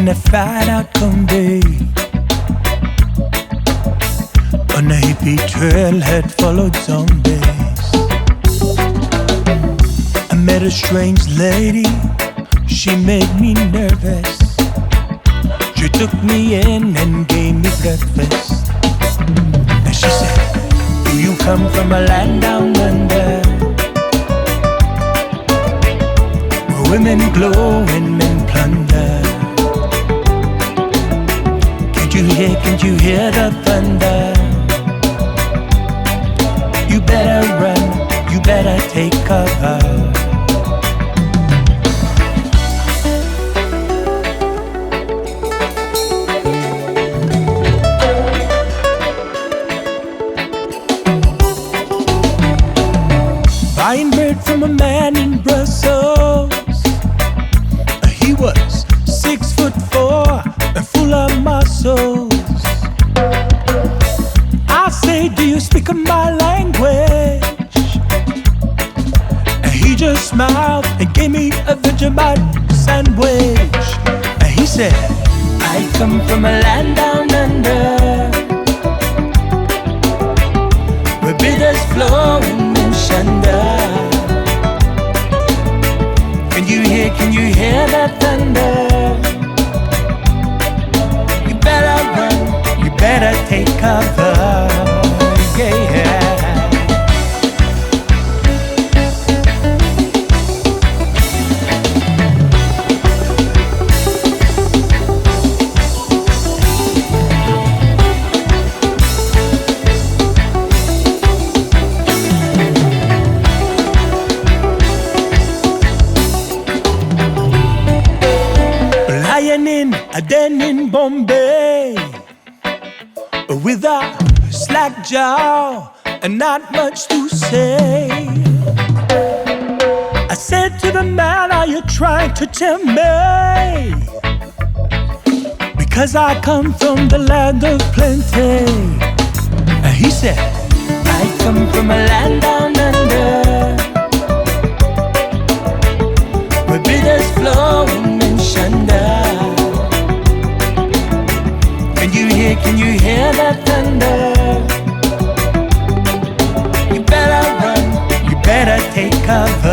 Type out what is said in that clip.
in a fried-out convey on a hippie trailhead followed zombies. I met a strange lady, she made me nervous. She took me in and gave me breakfast. And she said, do you come from a land down under, where women glow and men plunder? Can't you hear the thunder? You better run, you better take cover. Buying bread from a man in Brussels. He was 6'4" and full of muscles. I say, do you speak my language? And he just smiled and gave me a Vegemite sandwich. And he said, I come from a land down under, where bitters flow in Shanda. Can you hear that thunder? You better run, you better take cover. Yeah. In a den in Bombay, with a slack jaw and not much to say. I said to the man, are you trying to tempt me? Because I come from the land of plenty. And he said, I come from a land down under, where bitters flow in Shanda. Can you hear that thunder? You better run, you better take cover.